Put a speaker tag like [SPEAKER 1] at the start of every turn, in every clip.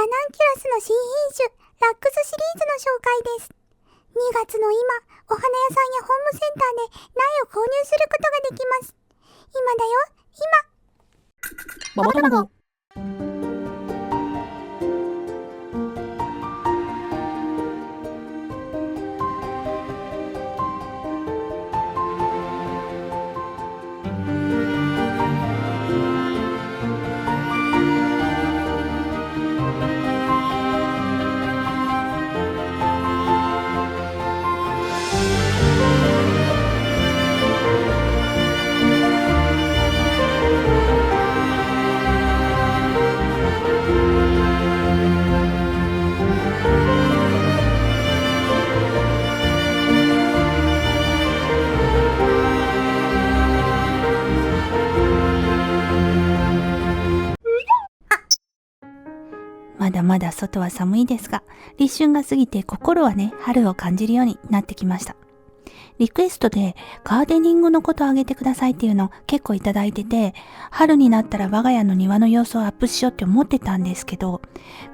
[SPEAKER 1] ラナンキュラスの新品種ラックスシリーズの紹介です。2月の今、お花屋さんやホームセンターで苗を購入することができます。今だよ、今。
[SPEAKER 2] ももたまご。
[SPEAKER 3] まだまだ外は寒いですが、立春が過ぎて心はね、春を感じるようになってきました。リクエストでガーデニングのことをあげてくださいっていうのを結構いただいてて、春になったら我が家の庭の様子をアップしようって思ってたんですけど、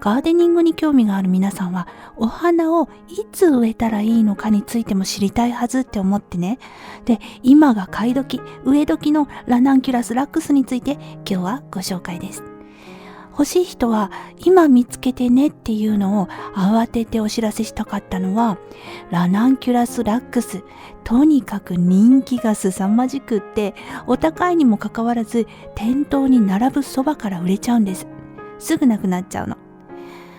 [SPEAKER 3] ガーデニングに興味がある皆さんはお花をいつ植えたらいいのかについても知りたいはずって思ってね。で、今が買い時、植え時のラナンキュラスラックスについて今日はご紹介です。欲しい人は今見つけてねっていうのを慌ててお知らせしたかったのは、ラナンキュラスラックス、とにかく人気が凄まじくって、お高いにもかかわらず店頭に並ぶそばから売れちゃうんです。すぐなくなっちゃうの。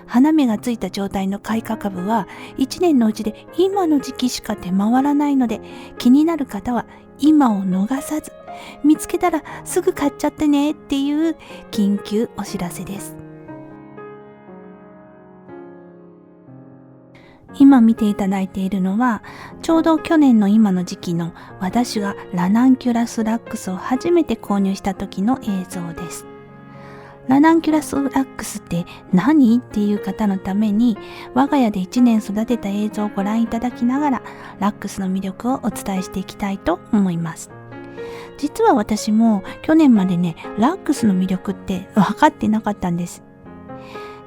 [SPEAKER 3] 花芽がついた状態の開花株は1年のうちで今の時期しか出回らないので、気になる方は今を逃さず、見つけたらすぐ買っちゃってねっていう緊急お知らせです。今見ていただいているのは、ちょうど去年の今の時期の私がラナンキュラスラックスを初めて購入した時の映像です。ラナンキュラスラックスって何っていう方のために、我が家で1年育てた映像をご覧いただきながら、ラックスの魅力をお伝えしていきたいと思います。実は私も去年までね、ラックスの魅力って分かってなかったんです。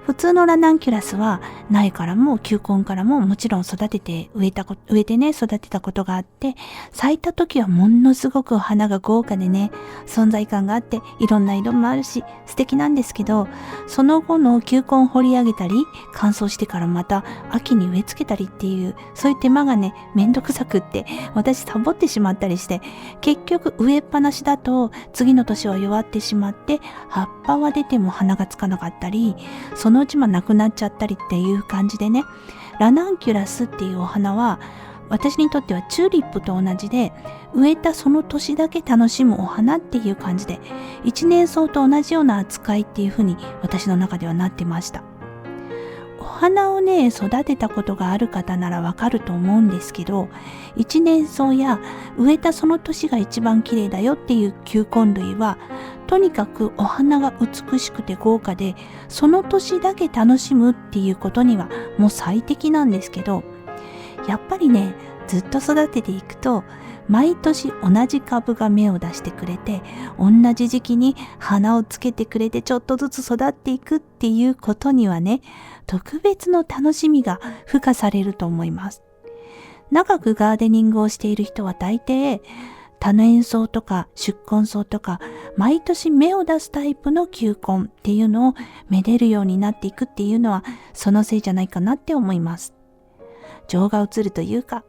[SPEAKER 3] 普通のラナンキュラスは苗からも球根からももちろん育てて植えてね育てたことがあって、咲いた時はものすごく花が豪華でね、存在感があっていろんな色もあるし素敵なんですけど、その後の球根を掘り上げたり乾燥してからまた秋に植え付けたりっていう、そういう手間がねめんどくさくって私サボってしまったりして、結局植えっぱなしだと次の年は弱ってしまって葉っぱは出ても花がつかなかったり、そのうちなくなっちゃったりっていう感じでね、ラナンキュラスっていうお花は私にとってはチューリップと同じで、植えたその年だけ楽しむお花っていう感じで、一年草と同じような扱いっていう風に私の中ではなってました。お花をね育てたことがある方ならわかると思うんですけど、一年草や植えたその年が一番綺麗だよっていう球根類はとにかくお花が美しくて豪華で、その年だけ楽しむっていうことにはもう最適なんですけど、やっぱりねずっと育てていくと毎年同じ株が芽を出してくれて、同じ時期に花をつけてくれてちょっとずつ育っていくっていうことにはね、特別の楽しみが付加されると思います。長くガーデニングをしている人は大抵多年草とか宿根草とか毎年芽を出すタイプの球根っていうのをめでるようになっていくっていうのはそのせいじゃないかなって思います。情が移るというか、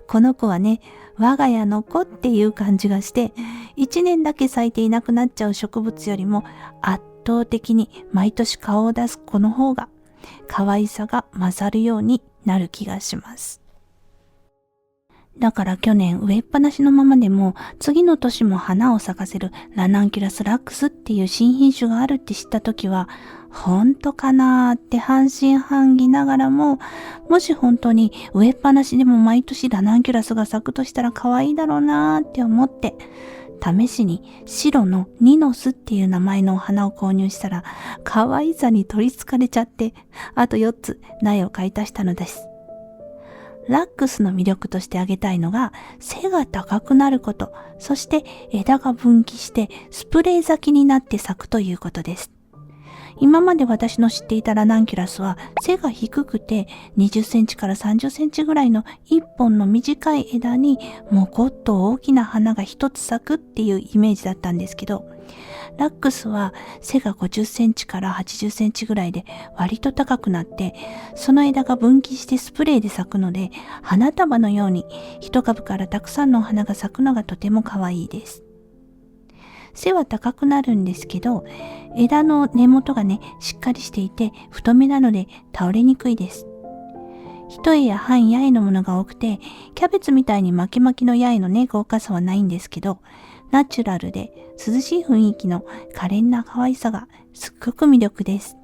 [SPEAKER 3] この子はね我が家の子っていう感じがして、1年だけ咲いていなくなっちゃう植物よりも圧倒的に毎年顔を出す子の方が可愛さが勝るようになる気がします。だから去年植えっぱなしのままでも次の年も花を咲かせるラナンキュラスラックスっていう新品種があるって知った時は、本当かなーって半信半疑ながらも、もし本当に植えっぱなしでも毎年ラナンキュラスが咲くとしたら可愛いだろうなーって思って、試しに白のニノスっていう名前のお花を購入したら可愛さに取りつかれちゃって、あと4つ苗を買い足したのです。ラックスの魅力として挙げたいのが背が高くなること、そして枝が分岐してスプレー咲きになって咲くということです。今まで私の知っていたラナンキュラスは背が低くて20センチから30センチぐらいの一本の短い枝にもこっと大きな花が一つ咲くっていうイメージだったんですけど、ラックスは背が50センチから80センチぐらいで割と高くなって、その枝が分岐してスプレーで咲くので、花束のように一株からたくさんのお花が咲くのがとても可愛いです。背は高くなるんですけど、枝の根元がね、しっかりしていて太めなので倒れにくいです。一重や半八重のものが多くて、キャベツみたいに巻き巻きの八重のね、豪華さはないんですけど、ナチュラルで涼しい雰囲気の可憐な可愛さがすっごく魅力です。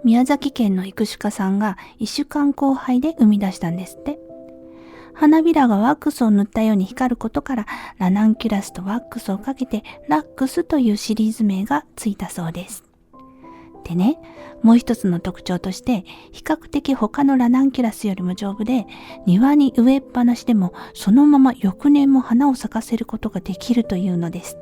[SPEAKER 3] 宮崎県の育種家さんが一種間交配で生み出したんですって。花びらがワックスを塗ったように光ることから、ラナンキュラスとワックスをかけてラックスというシリーズ名がついたそうです。でね、もう一つの特徴として、比較的他のラナンキュラスよりも丈夫で、庭に植えっぱなしでもそのまま翌年も花を咲かせることができるというのです。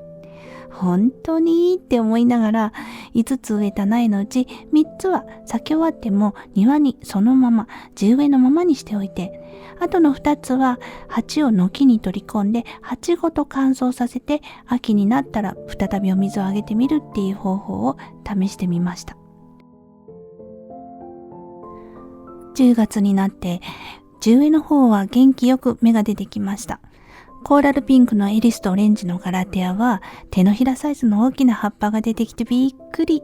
[SPEAKER 3] 本当にいいって思いながら、5つ植えた苗のうち3つは咲き終わっても庭にそのまま地植えのままにしておいて、あとの2つは鉢を軒に取り込んで鉢ごと乾燥させて、秋になったら再びお水をあげてみるっていう方法を試してみました。10月になって地植えの方は元気よく芽が出てきました。コーラルピンクのエリスとオレンジのガラテアは手のひらサイズの大きな葉っぱが出てきてびっくり。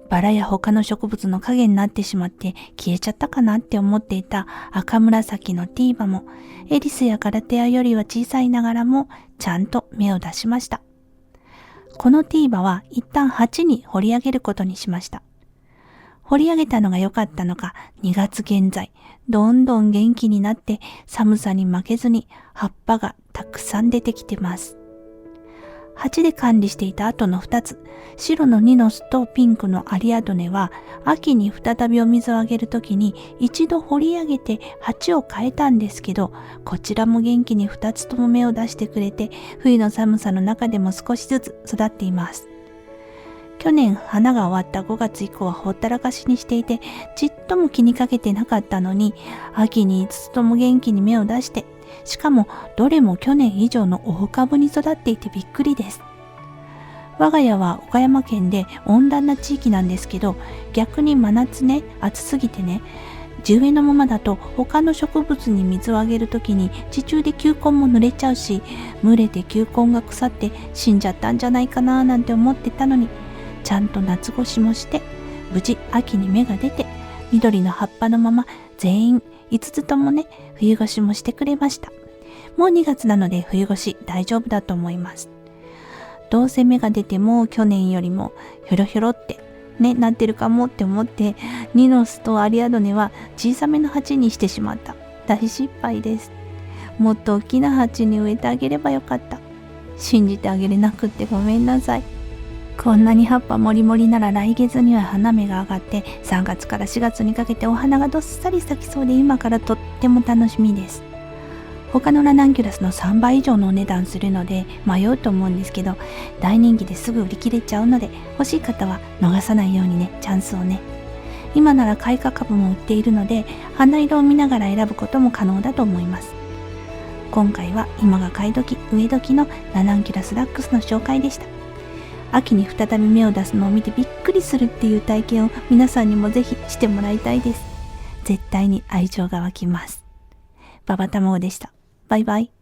[SPEAKER 3] バラや他の植物の影になってしまって消えちゃったかなって思っていた赤紫のティーバもエリスやガラテアよりは小さいながらもちゃんと芽を出しました。このティーバは一旦鉢に掘り上げることにしました。掘り上げたのが良かったのか、2月現在、どんどん元気になって寒さに負けずに葉っぱがたくさん出てきてます。鉢で管理していた後の2つ、白のニノスとピンクのアリアドネは、秋に再びお水をあげるときに一度掘り上げて鉢を変えたんですけど、こちらも元気に2つとも芽を出してくれて、冬の寒さの中でも少しずつ育っています。去年花が終わった5月以降はほったらかしにしていて、ちっとも気にかけてなかったのに、秋に5つとも元気に芽を出して、しかもどれも去年以上の大株に育っていてびっくりです。我が家は岡山県で温暖な地域なんですけど、逆に真夏ね、暑すぎてね、地植えのままだと他の植物に水をあげるときに地中で球根も濡れちゃうし、蒸れて球根が腐って死んじゃったんじゃないかななんて思ってたのに、ちゃんと夏越しもして無事秋に芽が出て、緑の葉っぱのまま全員5つともね、冬越しもしてくれました。もう2月なので冬越し大丈夫だと思います。どうせ芽が出ても去年よりもひょろひょろってね、なってるかもって思って、ニノスとアリアドネは小さめの鉢にしてしまった。大失敗です。もっと大きな鉢に植えてあげればよかった。信じてあげれなくってごめんなさい。こんなに葉っぱもりもりなら来月には花芽が上がって3月から4月にかけてお花がどっさり咲きそうで、今からとっても楽しみです。他のラナンキュラスの3倍以上のお値段するので迷うと思うんですけど、大人気ですぐ売り切れちゃうので、欲しい方は逃さないようにね、チャンスをね。今なら開花株も売っているので、花色を見ながら選ぶことも可能だと思います。今回は今が買い時植え時のラナンキュラスラックスの紹介でした。秋に再び芽を出すのを見てびっくりするっていう体験を皆さんにもぜひしてもらいたいです。絶対に愛情が湧きます。ババ卵でした。バイバイ。